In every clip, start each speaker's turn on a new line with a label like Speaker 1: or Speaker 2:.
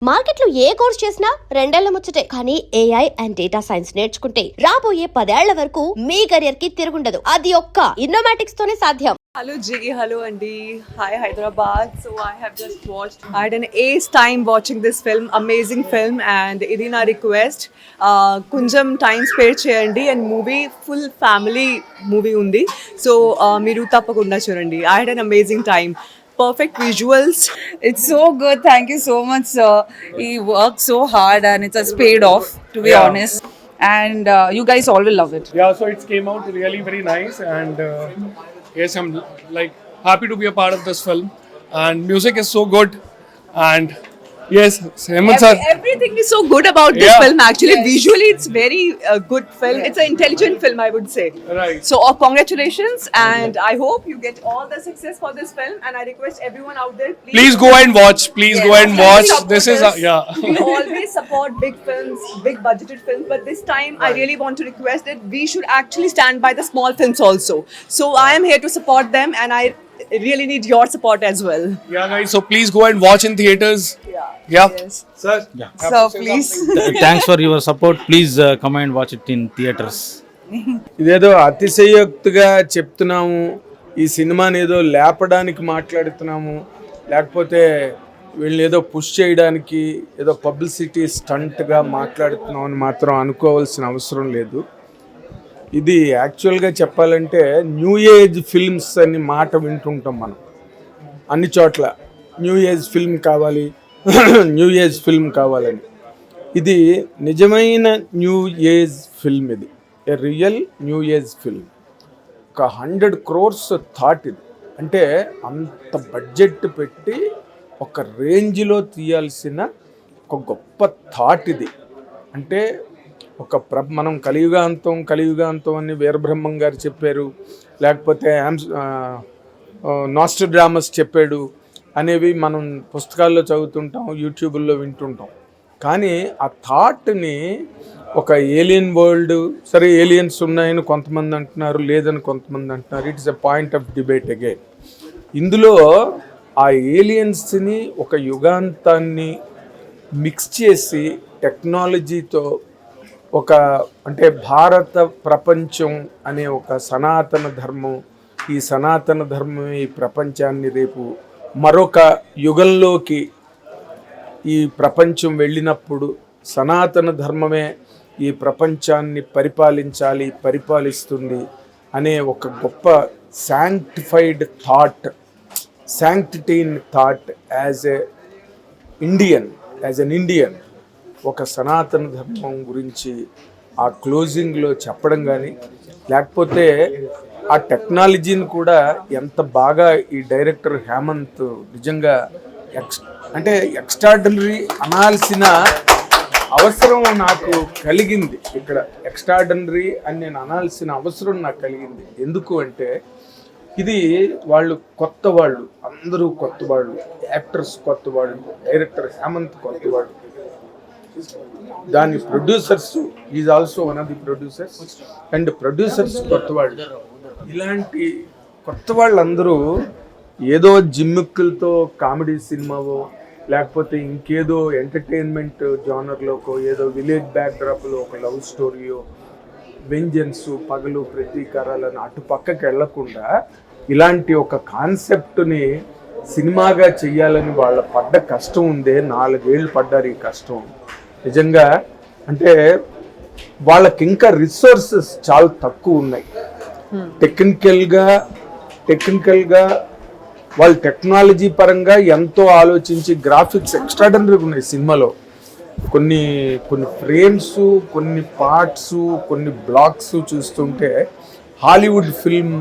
Speaker 1: మార్కెట్లో ఏ కోర్స్ చేసినా రెండేళ్ల ముచ్చటే. కానీ ఏఐ అండ్ డేటా సైన్స్ నేర్చుకుంటే రాబోయే 10 ఏళ్ల వరకు మీ కెరియర్ కి తిరుగుండదు. అది ఒక్క ఇన్నోమాటిక్స్ తోనే సాధ్యం.
Speaker 2: Hello G, hello Andy. Hi Hyderabad. So I have just watched. I had an ace time watching this film, amazing film, and ఇది నా రిక్వెస్ట్ కొంచెం టైం స్పేర్ చేయండి and movie full family movie ఉంది. సో మీరు తప్పకుండా చూడండి. I had an amazing time. Perfect visuals.
Speaker 3: It's so good. Thank you so much, sir. He worked so hard and it has paid off, to be honest. And you guys all will love it.
Speaker 4: Yeah, so it came out really very nice, and yes, I'm like happy to be a part of this film, and music is so good, and yes, Hemant sir.
Speaker 2: Everything is so good about this film. Actually, visually, it's very good film. It's an intelligent film, I would say.
Speaker 4: Right.
Speaker 2: So, congratulations, and I hope you get all the success for this film. And I request everyone out there,
Speaker 4: Please go and watch. Please go and watch. This is yeah.
Speaker 2: We always support big films, big budgeted films, but this time I really want to request that we should actually stand by the small films also. So, I am here to support them, and I really need your support as well.
Speaker 4: Yeah, guys. So please go and watch in theaters. Yeah.
Speaker 2: Yes.
Speaker 4: Sir.
Speaker 3: Yeah. So please.
Speaker 5: Thanks for your support. Please come and watch it in theaters.
Speaker 6: ఇదేదో అతిశయోక్తిగా చెప్తున్నాము, ఈ సినిమాని ఏదో లేపడానికి మాట్లాడుతున్నాము, లేకపోతే వీళ్ళని ఏదో పుష్ చేయడానికి ఏదో పబ్లిసిటీ స్టంట్గా మాట్లాడుతున్నాం అని మాత్రం అనుకోవాల్సిన అవసరం లేదు. ఇది యాక్చువల్గా చెప్పాలంటే న్యూ ఏజ్ ఫిల్మ్స్ అని మాట వింటుంటాం మనం అన్ని చోట్ల. న్యూ ఏజ్ ఫిల్మ్ కావాలి, న్యూ ఏజ్ ఫిల్మ్ కావాలని. ఇది నిజమైన న్యూ ఏజ్ ఫిల్మ్. ఇది ఏ రియల్ న్యూ ఏజ్ ఫిల్మ్. ఒక 100 crores థాట్ ఇది. అంటే అంత బడ్జెట్ పెట్టి ఒక రేంజ్లో తీయాల్సిన ఒక గొప్ప థాట్ ఇది. అంటే ఒక మనం కలియుగాంతం అని వీరబ్రహ్మం గారు చెప్పారు, లేకపోతే నాస్ట్రాడామస్ చెప్పాడు అనేవి మనం పుస్తకాల్లో చదువుతుంటాం, యూట్యూబ్లో వింటుంటాం. కానీ ఆ థాట్ని ఒక ఏలియన్ వరల్డ్, సరే ఏలియన్స్ ఉన్నాయని కొంతమంది అంటున్నారు, లేదని కొంతమంది అంటున్నారు. It is a point of debate again. ఇందులో ఆ ఏలియన్స్ని ఒక యుగాంతాన్ని మిక్స్ చేసి టెక్నాలజీతో ఒక అంటే భారత ప్రపంచం అనే ఒక సనాతన ధర్మం, ఈ సనాతన ధర్మం ఈ ప్రపంచాన్ని రేపు మరొక యుగంలోకి ఈ ప్రపంచం వెళ్ళినప్పుడు సనాతన ధర్మమే ఈ ప్రపంచాన్ని పరిపాలిస్తుంది అనే ఒక గొప్ప sanctified thought, sanctity thought as an Indian ఒక సనాతన ధర్మం గురించి ఆ క్లోజింగ్లో చెప్పడం కానీ, లేకపోతే ఆ టెక్నాలజీని కూడా ఎంత బాగా ఈ డైరెక్టర్ హేమంత్ నిజంగా అంటే ఎక్స్ట్రాడినరీ అనాల్సిన అవసరం నాకు కలిగింది. ఇక్కడ ఎక్స్ట్రాడినరీ అని నేను అనాల్సిన అవసరం నాకు కలిగింది. ఎందుకు అంటే ఇది వాళ్ళు కొత్త వాళ్ళు, అందరూ కొత్త వాళ్ళు, యాక్టర్స్ కొత్త వాళ్ళు, డైరెక్టర్ హేమంత్ కొత్త వాళ్ళు, దాని producers is also one of the producers and producers కొత్త వాళ్ళు. ఇలాంటి కొత్త వాళ్ళందరూ ఏదో జిమ్మిక్కులతో కామెడీ సినిమావో, లేకపోతే ఇంకేదో ఎంటర్టైన్మెంట్ జానర్లోకో, ఏదో విలేజ్ బ్యాక్డ్రాప్లో ఒక లవ్ స్టోరీయో, వెంజన్స్, పగలు, ప్రతీకారాలను అటు పక్కకి వెళ్లకుండా ఇలాంటి ఒక కాన్సెప్ట్ని సినిమాగా చెయ్యాలని వాళ్ళ పడ్డ కష్టం ఉందే. 4 ఏళ్ళు పడ్డారు ఈ కష్టం. నిజంగా అంటే వాళ్ళకి ఇంకా రిసోర్సెస్ చాలా తక్కువ ఉన్నాయి. టెక్నికల్గా వాళ్ళు టెక్నాలజీ పరంగా ఎంతో ఆలోచించి గ్రాఫిక్స్ ఎక్స్ట్రాడనరీగా ఉన్నాయి సినిమాలో. కొన్ని ఫ్రేమ్స్, కొన్ని పార్ట్స్, కొన్ని బ్లాక్స్ చూస్తుంటే హాలీవుడ్ ఫిల్మ్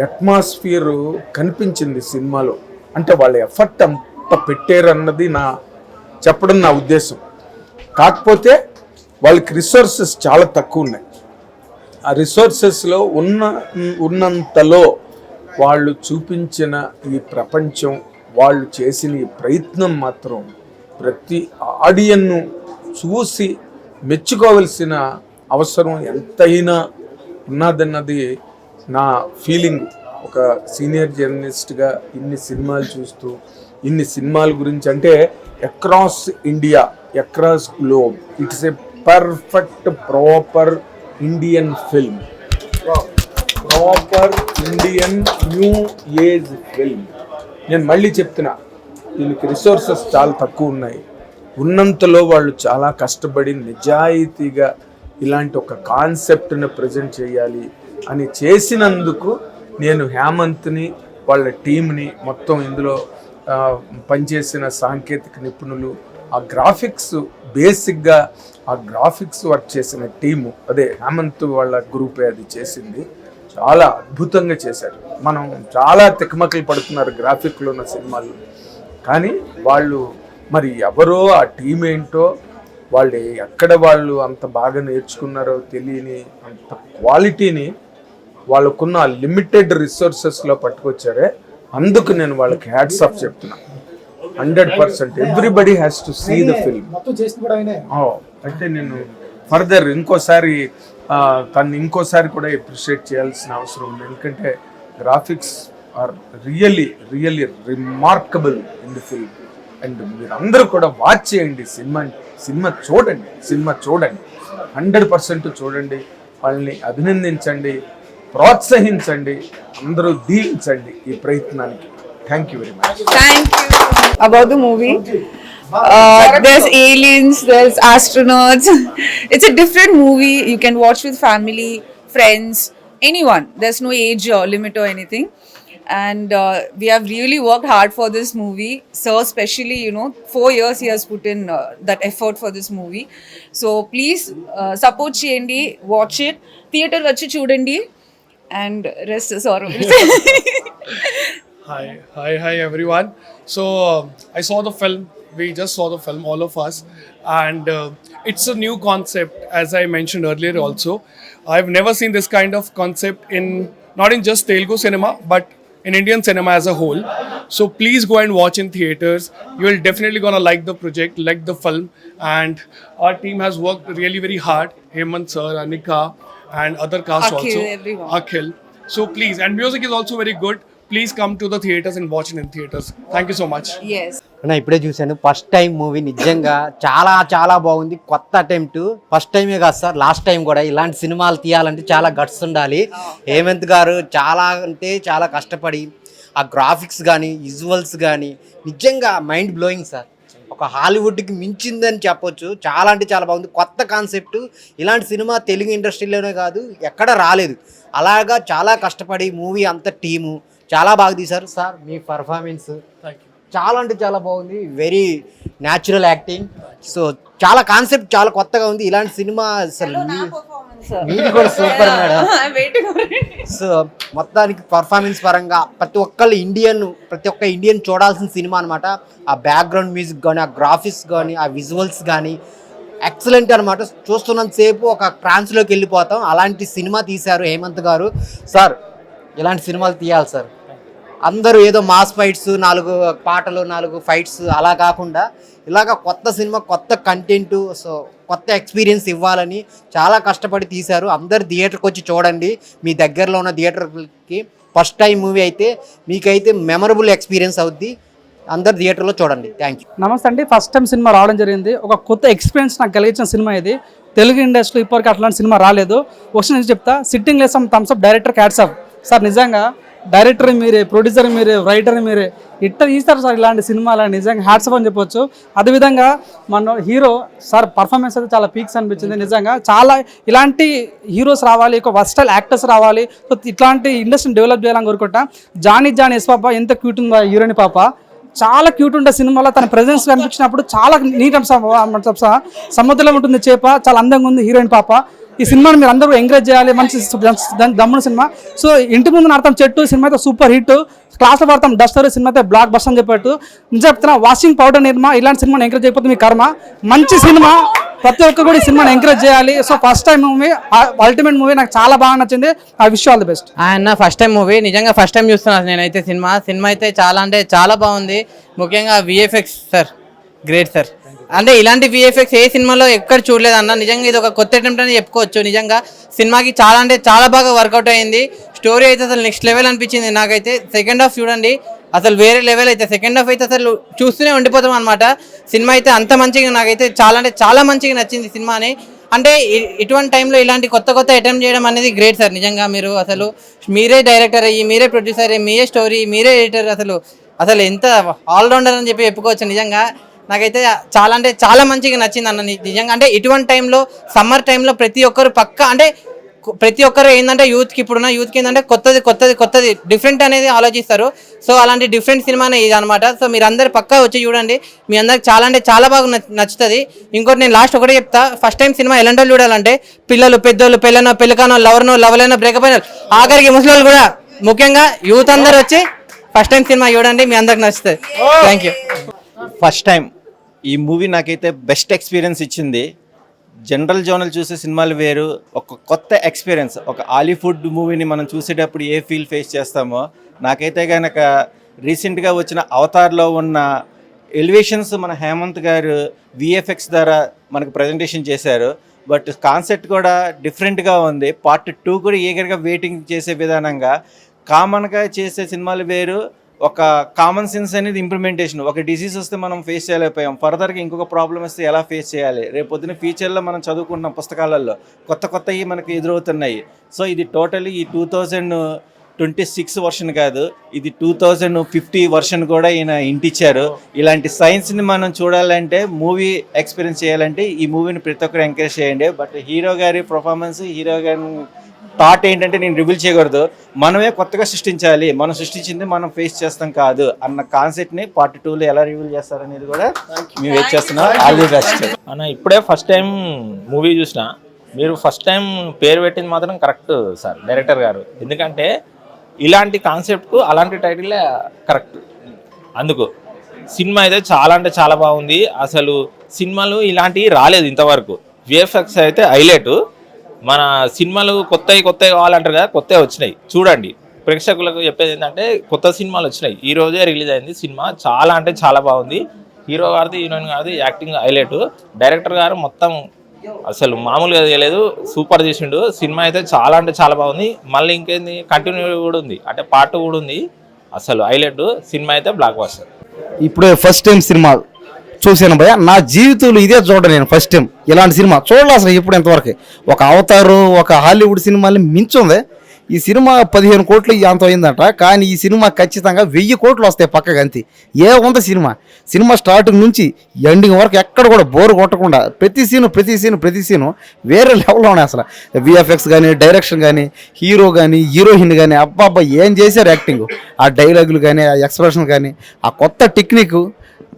Speaker 6: అట్మాస్ఫియర్ కనిపించింది సినిమాలో. అంటే వాళ్ళ ఎఫర్ట్ అంత పెట్టారన్నది చెప్పడం నా ఉద్దేశం. కాకపోతే వాళ్ళకి రిసోర్సెస్ చాలా తక్కువ ఉన్నాయి. ఆ రిసోర్సెస్లో ఉన్నంతలో వాళ్ళు చూపించిన ఈ ప్రపంచం, వాళ్ళు చేసిన ఈ ప్రయత్నం మాత్రం ప్రతి ఆడియన్ను చూసి మెచ్చుకోవలసిన అవసరం ఎంతైనా ఉన్నదన్నది నా ఫీలింగ్. ఒక సీనియర్ జర్నలిస్ట్గా ఇన్ని సినిమాలు చూస్తూ, ఇన్ని సినిమాల గురించి అంటే across India, across globe. It's a perfect proper Indian film, proper Indian new age film. నేను మళ్ళీ చెప్తున్నా, దీనికి రిసోర్సెస్ చాలా తక్కువ ఉన్నాయి. ఉన్నంతలో వాళ్ళు చాలా కష్టపడి నిజాయితీగా ఇలాంటి ఒక కాన్సెప్ట్ని ప్రజెంట్ చేయాలి అని చేసినందుకు నేను హేమంత్ని, వాళ్ళ టీంని, మొత్తం ఇందులో పనిచేసిన సాంకేతిక నిపుణులు, ఆ గ్రాఫిక్స్ బేసిక్గా ఆ గ్రాఫిక్స్ వర్క్ చేసిన టీము, అదే హేమంత్ వాళ్ళ గ్రూపే అది చేసింది. చాలా అద్భుతంగా చేశారు. మనం చాలా తికమకలు పడుతున్నారు గ్రాఫిక్లో ఉన్న సినిమాలు, కానీ వాళ్ళు మరి ఎవరో ఆ టీం ఏంటో, వాళ్ళు ఎక్కడ వాళ్ళు అంత బాగా నేర్చుకున్నారో తెలియని అంత క్వాలిటీని వాళ్ళకున్న లిమిటెడ్ రిసోర్సెస్లో పట్టుకొచ్చారే. అందుకు నేను వాళ్ళకి హ్యాట్స్ ఆఫ్ చెప్తున్నా. 100% everybody has to see the film. అంటే నేను ఫర్దర్ ఇంకోసారి కూడా అప్రిషియేట్ చేయాల్సిన అవసరం ఉంది. ఎందుకంటే graphics are really remarkable in the film. And మీరందరూ కూడా వాచ్ చేయండి, సినిమా చూడండి 100% చూడండి, వాళ్ళని అభినందించండి, ప్రోత్సహించండి, అందరూ దీవించండి ఈ ప్రయత్నానికి. Thank you very much.
Speaker 3: Thank you. About the movie, there's aliens, there's astronauts. It's a different movie. You can watch with family, friends, anyone. There's no age limit or anything. And we have really worked hard for this movie. Sir, especially, 4 years he has put in that effort for this movie. So please support cheyandi, watch it, theater vachi chudandi, and rest is all.
Speaker 4: Hi everyone. So I saw the film. We just saw the film, all of us, and it's a new concept, as I mentioned earlier. Also, I've never seen this kind of concept not in just Telugu cinema, but in Indian cinema as a whole. So please go and watch in theaters. You will definitely gonna like the project, like the film, and our team has worked really very hard. Hemant sir, Anika, and other cast
Speaker 3: Akhil,
Speaker 4: also.
Speaker 3: everyone.
Speaker 4: Akhil. So please, and music is also very good. Please come to the theaters and watch it in theaters. Thank you so much.
Speaker 3: Yes.
Speaker 7: నేను ఇప్పుడే చూశాను, first time movie. నిజంగా చాలా బాగుంది. కొత్త attempt. First టైమే కాదు sir, last time కూడా. ఇలాంటి సినిమాలు తీయాలంటే చాలా గట్స్ ఉండాలి. హేమంత్ గారు చాలా కష్టపడి ఆ గ్రాఫిక్స్ కానీ విజువల్స్ కానీ నిజంగా మైండ్ బ్లోయింగ్ సార్. ఒక హాలీవుడ్కి మించిందని చెప్పొచ్చు. చాలా బాగుంది. కొత్త కాన్సెప్ట్. ఇలాంటి సినిమా తెలుగు ఇండస్ట్రీలోనే కాదు, ఎక్కడ రాలేదు. అలాగా చాలా కష్టపడి మూవీ అంతా టీము చాలా బాగా తీశారు సార్. మీ పర్ఫార్మెన్స్ చాలా బాగుంది. Very natural acting. సో చాలా కాన్సెప్ట్ చాలా కొత్తగా ఉంది. ఇలాంటి సినిమా అసలు మీది కూడా సూపర్ మేడం. సో మొత్తానికి పర్ఫార్మెన్స్ పరంగా ప్రతి ఒక్క ఇండియన్ చూడాల్సిన సినిమా అనమాట. ఆ బ్యాక్గ్రౌండ్ మ్యూజిక్ కానీ, ఆ గ్రాఫిక్స్ కానీ, ఆ విజువల్స్ కానీ ఎక్సలెంట్ అనమాట. చూస్తున్నంతసేపు ఒక ట్రాన్స్లోకి వెళ్ళిపోతాం. అలాంటి సినిమా తీశారు హేమంత్ గారు. సార్ ఇలాంటి సినిమాలు తీయాలి సార్. అందరూ ఏదో మాస్ ఫైట్స్, 4 పాటలు, 4 ఫైట్స్ అలా కాకుండా ఇలాగ కొత్త సినిమా, కొత్త కంటెంట్, సో కొత్త ఎక్స్పీరియన్స్ ఇవ్వాలని చాలా కష్టపడి తీశారు. అందరు థియేటర్కి వచ్చి చూడండి. మీ దగ్గరలో ఉన్న థియేటర్కి ఫస్ట్ టైం మూవీ అయితే మీకైతే మెమరబుల్ ఎక్స్పీరియన్స్ అవుద్ది. అందరు థియేటర్లో చూడండి. Thank you.
Speaker 8: నమస్తే అండి. ఫస్ట్ టైం సినిమా రావడం జరిగింది. ఒక కొత్త ఎక్స్పీరియన్స్ నాకు కలిగించిన సినిమా ఇది. తెలుగు ఇండస్ట్రీలో ఇప్పటివరకు అట్లాంటి సినిమా రాలేదు. క్వశ్చన్ నుంచి చెప్తా, సిట్టింగ్ లేసం thumbs up director hats off sir. నిజంగా డైరెక్టర్ మీరే, ప్రొడ్యూసర్ మీరే, రైటర్ మీరే, ఇట్లా తీస్తారు సార్ ఇలాంటి సినిమాలు. నిజంగా హ్యాట్స్ ఆఫ్ అని చెప్పొచ్చు. అదేవిధంగా మన హీరో సార్ పర్ఫార్మెన్స్ అయితే చాలా పీక్స్ అనిపించింది. నిజంగా చాలా ఇలాంటి హీరోస్ రావాలి, ఒక వర్స్టైల్ యాక్టర్స్ రావాలి. సో ఇట్లాంటి ఇండస్ట్రీని డెవలప్ చేయాలని కోరుకుంటా. జానీ ఎస్ పాప ఎంత క్యూట్ ఉందా హీరోయిన్ పాప, చాలా క్యూట్ ఉండే సినిమాలో. తన ప్రెజెన్స్ కనిపించినప్పుడు చాలా నీట్ సముద్రంలో ఉంటుంది చేప, చాలా అందంగా ఉంది హీరోయిన్ పాప. ఈ సినిమాని మీరు అందరూ ఎంకరేజ్ చేయాలి. మంచి దమ్మున సినిమా. సో ఇంటి ముందు నడతాం చెట్టు సినిమా అయితే సూపర్ హిట్. క్లాస్లో పడతాం డస్టర్ సినిమా అయితే బ్లాక్ బస్టర్ అని చెప్పట్టు. నిజం చెప్తున్నా, వాషింగ్ పౌడర్ నిర్మా ఇలాంటి సినిమాని ఎంకరేజ్ చేయకపోతే మీ కర్మ. మంచి సినిమా, ప్రతి ఒక్కరు కూడా ఈ సినిమాని ఎంకరేజ్ చేయాలి. So first time movie, ultimate movie, నాకు చాలా బాగా నచ్చింది. I wish all the best.
Speaker 9: ఆయన ఫస్ట్ టైం మూవీ, నిజంగా ఫస్ట్ టైం చూస్తున్నాను నేనైతే సినిమా అయితే చాలా బాగుంది. ముఖ్యంగా విఎఫ్ఎక్స్ సార్ గ్రేట్ సార్. అంటే ఇలాంటి విఎఫ్ఎక్స్ ఏ సినిమాలో ఎక్కడ చూడలేదు అన్న. నిజంగా ఇది ఒక కొత్త అటెంప్ట్ అని చెప్పుకోవచ్చు. నిజంగా సినిమాకి చాలా బాగా వర్కౌట్ అయింది. స్టోరీ అయితే అసలు నెక్స్ట్ లెవెల్ అనిపించింది నాకైతే. సెకండ్ హాఫ్ చూడండి, అసలు వేరే లెవెల్ అయితే సెకండ్ హాఫ్ అయితే అసలు చూస్తూనే ఉండిపోతాం అనమాట. సినిమా అయితే అంత మంచిగా నాకైతే చాలా అంటే చాలా మంచిగా నచ్చింది సినిమాని. అంటే ఇటువంటి టైంలో ఇలాంటి కొత్త కొత్త అటెంప్ట్ చేయడం అనేది గ్రేట్ సార్. నిజంగా మీరు అసలు మీరే డైరెక్టర్ అయ్యి, మీరే ప్రొడ్యూసర్ అయ్యి, మీరే స్టోరీ, మీరే ఎడిటర్, అసలు ఎంత ఆల్రౌండర్ అని చెప్పి చెప్పుకోవచ్చు. నిజంగా నాకైతే చాలా అంటే చాలా మంచిగా నచ్చింది అన్న. నిజంగా అంటే ఇటువంటి టైంలో సమ్మర్ టైంలో ప్రతి ఒక్కరు పక్కా అంటే ప్రతి ఒక్కరు ఏంటంటే యూత్కి ఇప్పుడున్న యూత్కి ఏంటంటే కొత్తది డిఫరెంట్ అనేది ఆలోచిస్తారు. సో అలాంటి డిఫరెంట్ సినిమానే ఇది అనమాట. సో మీరు అందరు పక్కా వచ్చి చూడండి, మీ అందరికి చాలా అంటే చాలా బాగా నచ్చుతుంది. ఇంకోటి నేను లాస్ట్ ఒకటే చెప్తా, ఫస్ట్ టైం సినిమా ఎలాంటి వాళ్ళు చూడాలంటే పిల్లలు, పెద్దోళ్ళు, పెళ్ళకనో, లవర్లైనా, బ్రేకప్ అయిన ఆఖరికి ముసలి కూడా, ముఖ్యంగా యూత్ అందరు వచ్చి ఫస్ట్ టైం సినిమా చూడండి, మీ అందరికి నచ్చుతుంది. Thank you.
Speaker 10: ఫస్ట్ టైం ఈ మూవీ నాకైతే బెస్ట్ ఎక్స్పీరియన్స్ ఇచ్చింది. జనరల్ జోనల్ చూసే సినిమాలు వేరు, ఒక కొత్త ఎక్స్పీరియన్స్. ఒక హాలీవుడ్ మూవీని మనం చూసేటప్పుడు ఏ ఫీల్ ఫేస్ చేస్తామో, నాకైతే కనుక రీసెంట్గా వచ్చిన అవతార్లో ఉన్న ఎలివేషన్స్ మన హేమంత్ గారు విఎఫ్ఎక్స్ ద్వారా మనకు ప్రజెంటేషన్ చేశారు. బట్ కాన్సెప్ట్ కూడా డిఫరెంట్గా ఉంది. పార్ట్ 2 కూడా ఈగర్గా వెయిటింగ్ చేసే విధానంగా. కామన్గా చేసే సినిమాలు వేరు, ఒక కామన్ సెన్స్ అనేది ఇంప్లిమెంటేషన్. ఒక డిసీజ్ వస్తే మనం ఫేస్ చేయలేకపోయాం, ఫర్దర్గా ఇంకొక ప్రాబ్లం వస్తే ఎలా ఫేస్ చేయాలి, రేపు పొద్దున ఫ్యూచర్లో మనం చదువుకుంటున్న పుస్తకాలలో కొత్తవి మనకు ఎదురవుతున్నాయి. సో ఇది టోటలీ ఈ 2026 వర్షన్ కాదు, ఇది 2050 వర్షన్ కూడా ఈయన ఇంటిచ్చారు. ఇలాంటి సైన్స్ని మనం చూడాలంటే, మూవీ ఎక్స్పీరియన్స్ చేయాలంటే ఈ మూవీని ప్రతి ఒక్కరు ఎంకరేజ్ చేయండి. బట్ హీరో గారి పర్ఫార్మెన్స్, హీరో గారి థాట్ ఏంటంటే నేను రివీల్ చేయకూడదు, మనమే కొత్తగా సృష్టించాలి, మనం సృష్టించింది మనం ఫేస్ చేస్తాం కాదు అన్న కాన్సెప్ట్ని పార్ట్ 2లో ఎలా రివీల్ చేస్తారనేది కూడా మేము వెయిట్ చేస్తున్నాం. ఆల్ ది బెస్ట్
Speaker 11: అన్న. ఇప్పుడే ఫస్ట్ టైం మూవీ చూసిన, మీరు ఫస్ట్ టైం పేరు పెట్టింది మాత్రం కరెక్ట్ సార్, డైరెక్టర్ గారు. ఎందుకంటే ఇలాంటి కాన్సెప్ట్కు అలాంటి టైటిలే కరెక్ట్. అందుకు సినిమా అయితే చాలా అంటే చాలా బాగుంది. అసలు సినిమాలు ఇలాంటివి రాలేదు ఇంతవరకు. విఎఫ్ఎక్స్ అయితే హైలైట్. మన సినిమాలు కొత్తవి కావాలంటారు కదా, కొత్తవి వచ్చినాయి. చూడండి, ప్రేక్షకులకు చెప్పేది ఏంటంటే కొత్త సినిమాలు వచ్చినాయి. ఈ రోజే రిలీజ్ అయింది సినిమా, చాలా అంటే చాలా బాగుంది. హీరో గారిది, హీరోయిన్ గారిది యాక్టింగ్ హైలైట్. డైరెక్టర్ గారు మొత్తం అసలు మామూలుగా చేయలేదు, సూపర్ చేసిండు. సినిమా అయితే చాలా అంటే చాలా బాగుంది. మళ్ళీ ఇంకేంది, కంటిన్యూ కూడా ఉంది, అంటే పార్ట్ కూడా ఉంది. అసలు హైలైట్. సినిమా అయితే బ్లాక్ బస్టర్.
Speaker 12: ఇప్పుడే ఫస్ట్ టైం సినిమా చూశాను భయ్య, నా జీవితంలో ఇదే చూడ. నేను ఫస్ట్ టైం ఇలాంటి సినిమా చూడాలి అసలు ఇప్పుడు ఎంతవరకు. ఒక అవతారు, ఒక హాలీవుడ్ సినిమాని మించుంది ఈ సినిమా. 15 కోట్లు అంత అయిందట, కానీ ఈ సినిమా ఖచ్చితంగా 1000 కోట్లు వస్తాయి పక్కగా. అంతే ఏముంది సినిమా స్టార్టింగ్ నుంచి ఎండింగ్ వరకు ఎక్కడ కూడా బోర్ కొట్టకుండా ప్రతి సీను వేరే లెవెల్లో ఉన్నాయి. అసలు విఎఫ్ఎక్స్ కానీ, డైరెక్షన్ కానీ, హీరో కానీ, హీరోయిన్ కానీ, అబ్బా ఏం చేశారు యాక్టింగ్, ఆ డైలాగులు కానీ, ఆ ఎక్స్ప్రెషన్ కానీ, ఆ కొత్త టెక్నిక్,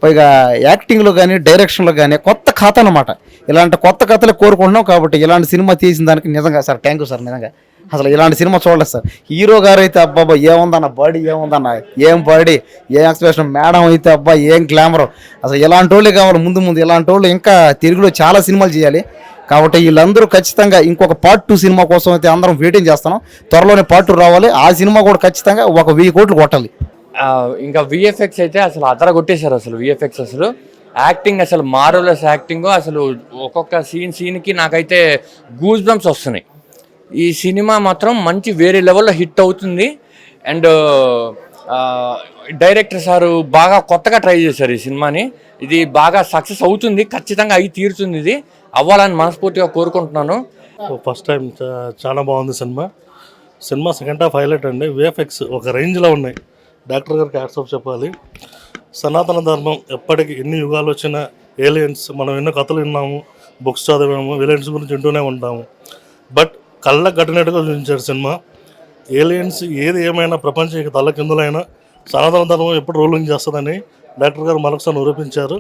Speaker 12: పైగా యాక్టింగ్లో కానీ, డైరెక్షన్లో కానీ కొత్త కథ అనమాట. ఇలాంటి కొత్త కథలే కోరుకుంటున్నాం. కాబట్టి ఇలాంటి సినిమా తీసిన దానికి నిజంగా సార్ థ్యాంక్ యూ సార్. నిజంగా అసలు ఇలాంటి సినిమా చూడలేదు సార్. హీరో గారు అయితే అబ్బాబ్బా ఏముందన్న బాడీ, ఏం బాడీ, ఏం ఎక్స్ప్రెషన్. మేడం అయితే అబ్బా ఏం గ్లామర్. అసలు ఇలాంటి వాళ్ళే కావాలి ముందు ఇలాంటి వాళ్ళు ఇంకా తెలుగులో చాలా సినిమాలు చేయాలి. కాబట్టి వీళ్ళందరూ ఖచ్చితంగా ఇంకొక పార్ట్ 2 సినిమా కోసం అయితే అందరం వెయిటింగ్ చేస్తున్నాం. త్వరలోనే పార్ట్ 2 రావాలి. ఆ సినిమా కూడా ఖచ్చితంగా 1000 కోట్లు కొట్టాలి.
Speaker 13: ఇంకా విఎఫ్ఎక్స్ అయితే అసలు అదర కొట్టేశారు. అసలు విఎఫ్ఎక్స్ అసలు యాక్టింగ్ అసలు మార్వెలస్ యాక్టింగ్. అసలు ఒక్కొక్క సీన్కి నాకైతే గూస్ బంప్స్ వస్తున్నాయి. ఈ సినిమా మాత్రం మంచి వేరే లెవెల్లో హిట్ అవుతుంది. అండ్ డైరెక్టర్ సారు బాగా కొత్తగా ట్రై చేశారు ఈ సినిమాని. ఇది బాగా సక్సెస్ అవుతుంది, ఖచ్చితంగా అయి తీరుతుంది. ఇది అవ్వాలని మనస్ఫూర్తిగా కోరుకుంటున్నాను.
Speaker 14: ఫస్ట్ టైం చాలా బాగుంది సినిమా సెకండ్ హాఫ్ హైలైట్ అండి. విఎఫ్ఎక్స్ ఒక రేంజ్లో ఉన్నాయి. డాక్టర్ గారికి హ్యాట్స్ ఆఫ్ చెప్పాలి. సనాతన ధర్మం ఎప్పటికీ ఎన్ని యుగాలు వచ్చినా, ఏలియన్స్ మనం ఎన్నో కథలు విన్నాము, బుక్స్ చదివాము, విలన్స్ గురించి వింటూనే ఉంటాము. బట్ కళ్ళకు కట్టినట్టుగా చూపించారు సినిమా. ఏలియన్స్ ఏది ఏమైనా ప్రపంచం తల్ల కిందులైనా సనాతన ధర్మం ఎప్పుడు రూలింగ్ చేస్తుందని డాక్టర్ గారు మరొకసారి నిరూపించారు.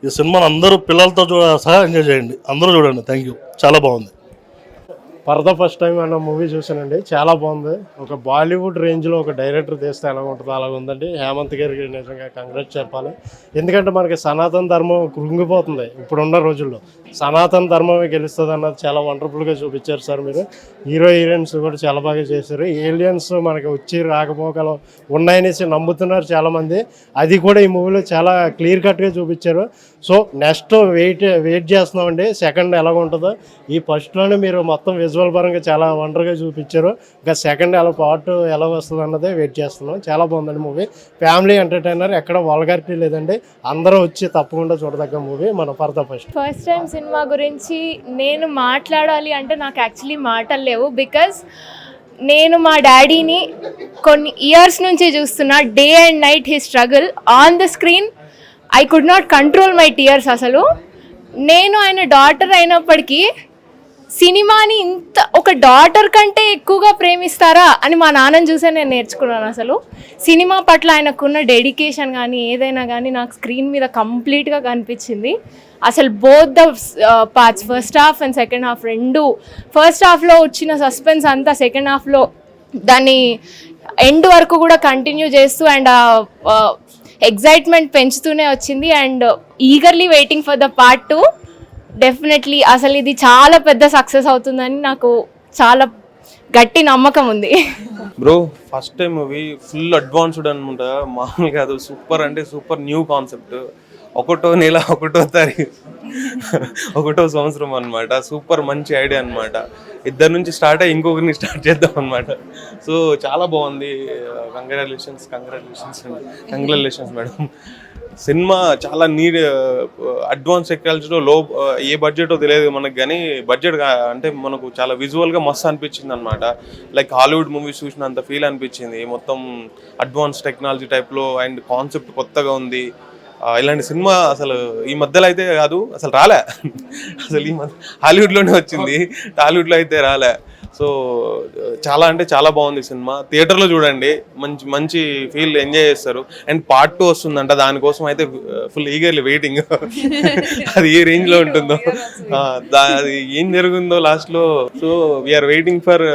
Speaker 14: ఈ సినిమాను అందరూ పిల్లలతో సహా ఎంజాయ్ చేయండి, అందరూ చూడండి. థ్యాంక్ యూ, చాలా బాగుంది.
Speaker 15: ఫర్ ద ఫస్ట్ టైం అన్న మూవీ చూసానండి, చాలా బాగుంది. ఒక బాలీవుడ్ రేంజ్లో ఒక డైరెక్టర్ తీస్తే ఎలా ఉంటుందో అలాగ ఉందండి. హేమంత్ గారికి నిజంగా కంగ్రాట్స్ చెప్పాలి. ఎందుకంటే మనకి సనాతన ధర్మం కృంగిపోతుంది ఇప్పుడున్న రోజుల్లో. సనాతన ధర్మమే గెలుస్తుంది అన్నది చాలా వండర్ఫుల్గా చూపించారు సార్ మీరు. హీరోయిన్స్ కూడా చాలా బాగా చేశారు. ఏలియన్స్ మనకి వచ్చి రాకపోకలు ఉన్నాయనేసి నమ్ముతున్నారు చాలామంది. అది కూడా ఈ మూవీలో చాలా క్లియర్ కట్గా చూపించారు. సో నెక్స్ట్ వెయిట్ చేస్తున్నామండి సెకండ్ ఎలాగ ఉంటుందో. ఈ ఫస్ట్లోనే మీరు మొత్తం విజువల్ పరంగా చాలా వండర్గా చూపించారు. ఇంకా సెకండ్ పార్ట్ ఎలా వస్తుంది అన్నదే వెయిట్ చేస్తున్నాం. చాలా బాగుందండి మూవీ. ఫ్యామిలీ ఎంటర్టైనర్, ఎక్కడ వల్గారిటీ లేదండి. అందరూ వచ్చి తప్పకుండా చూడదగ్గ మూవీ మన పర్దా ఫస్ట్.
Speaker 16: ఫస్ట్ టైం సినిమా గురించి నేను మాట్లాడాలి అంటే నాకు యాక్చువల్లీ మాటలు లేవు. బికాజ్ నేను మా డాడీని కొన్ని ఇయర్స్ నుంచి చూస్తున్నా. Day and night he struggle on the screen. I could not control my tears. అసలు నేను ఆయన డాటర్ అయినప్పటికీ సినిమాని ఇంత ఒక డాటర్ కంటే ఎక్కువగా ప్రేమిస్తారా అని మా నాన్నని చూసే నేను నేర్చుకున్నాను. అసలు సినిమా పట్ల ఆయనకున్న డెడికేషన్ కానీ ఏదైనా కానీ నాకు స్క్రీన్ మీద కంప్లీట్గా కనిపించింది. అసలు both the parts, first half and second half రెండు. ఫస్ట్ హాఫ్లో వచ్చిన సస్పెన్స్ అంతా సెకండ్ హాఫ్లో దాన్ని ఎండ్ వరకు కూడా కంటిన్యూ చేస్తూ అండ్ ఎగ్జైట్మెంట్ పెంచుతూనే వచ్చింది. And eagerly waiting for the part 2. Definitely అసలు ఇది చాలా పెద్ద సక్సెస్ అవుతుందని నాకు చాలా గట్టి నమ్మకం ఉంది.
Speaker 17: Bro first time movie full advanced అనమాట. మామూలు కాదు, సూపర్ అంటే సూపర్ న్యూ కాన్సెప్ట్. 1వ నెల 1వ తారీఖు 1వ సంవత్సరం అనమాట. సూపర్ మంచి ఐడియా అనమాట. ఇద్దరు నుంచి స్టార్ట్ అయ్యి ఇంకొకరిని స్టార్ట్ చేద్దాం అనమాట. సో చాలా బాగుంది. Congratulations madam. సినిమా చాలా అడ్వాన్స్ టెక్నాలజీలో ఏ బడ్జెటో తెలియదు మనకు, కానీ బడ్జెట్ అంటే మనకు చాలా విజువల్గా మస్తు అనిపించింది అనమాట. లైక్ హాలీవుడ్ మూవీస్ చూసినంత ఫీల్ అనిపించింది. మొత్తం అడ్వాన్స్ టెక్నాలజీ టైప్లో అండ్ కాన్సెప్ట్ కొత్తగా ఉంది. ఇలాంటి సినిమా అసలు ఈ మధ్యలో అయితే కాదు, అసలు రాలే. అసలు ఈ మధ్య హాలీవుడ్లోనే వచ్చింది, టాలీవుడ్లో అయితే రాలే. సో చాలా అంటే చాలా బాగుంది సినిమా. థియేటర్లో చూడండి, మంచి మంచి ఫీల్ ఎంజాయ్ చేస్తారు. అండ్ పార్ట్ 2 వస్తుందంట, దానికోసం అయితే ఫుల్ ఈగర్లీ వెయిటింగ్. అది ఏ రేంజ్లో ఉంటుందో, అది ఏం జరుగుతుందో లాస్ట్లో. So we are waiting for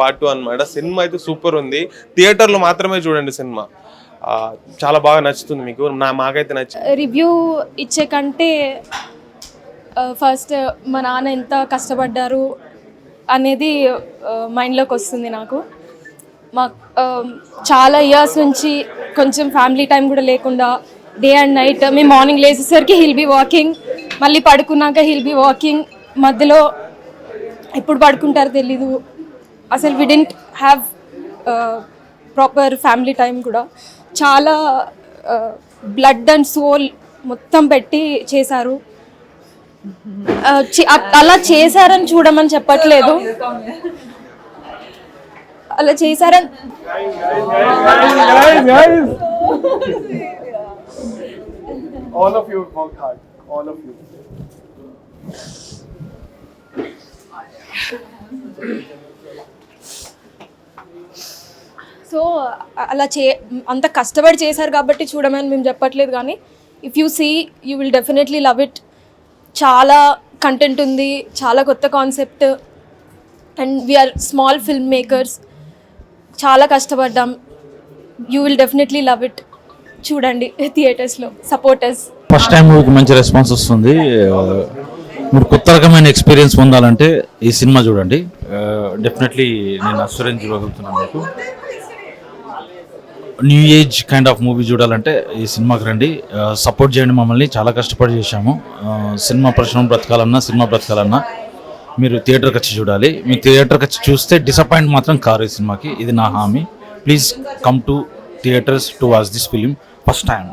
Speaker 17: part 2 అనమాట. సినిమా అయితే సూపర్ ఉంది. థియేటర్లో మాత్రమే చూడండి సినిమా. చాలా బాగా నచ్చుతుంది మీకు. మాకైతే నచ్చింది.
Speaker 16: రివ్యూ ఇచ్చే కంటే ఫస్ట్ మా నాన్న ఎంత కష్టపడ్డారు అనేది మైండ్లోకి వస్తుంది నాకు. మా చాలా ఇయర్స్ నుంచి కొంచెం ఫ్యామిలీ టైం కూడా లేకుండా డే అండ్ నైట్ మేము మార్నింగ్ లేచేసరికి హిల్ బీ వాకింగ్, మళ్ళీ పడుకున్నాక హిల్ బీ వాకింగ్. మధ్యలో ఎప్పుడు పడుకుంటారో తెలీదు. అసలు we don't have proper family time కూడా. చాలా బ్లడ్ అండ్ సోల్ మొత్తం పెట్టి చేశారు. అలా చేశారని చూడమని చెప్పట్లేదు, అలా చేశారని
Speaker 4: All of you worked hard. All of you.
Speaker 16: So అలా అంత కష్టపడి చేశారు కాబట్టి చూడమని మేము చెప్పట్లేదు, కానీ if you see you will definitely love it. చాలా కంటెంట్ ఉంది, చాలా కొత్త concept. And we are small film makers, చాలా కష్టపడ్డాం. You will definitely love it. చూడండి థియేటర్స్లో, సపోర్టర్స్.
Speaker 5: ఫస్ట్ టైం మూవీకి మంచి రెస్పాన్స్ వస్తుంది. మీరు కొత్త రకమైన ఎక్స్పీరియన్స్ పొందాలంటే ఈ సినిమా చూడండి. డెఫినెట్లీ నేను అష్యూరెన్స్ ఇవ్వగలుగుతున్నాను మీకు. New age kind of movie చూడాలంటే ఈ సినిమాకి రండి, సపోర్ట్ చేయండి మమ్మల్ని. చాలా కష్టపడి చేశాము. సినిమా ప్రశ్న బ్రతకాలన్నా మీరు థియేటర్కి వచ్చి చూడాలి. మీ థియేటర్కి వచ్చి చూస్తే డిసప్పాయింట్ మాత్రం కారు ఈ సినిమాకి, ఇది నా హామీ. Please come to theatres to watch this film first time.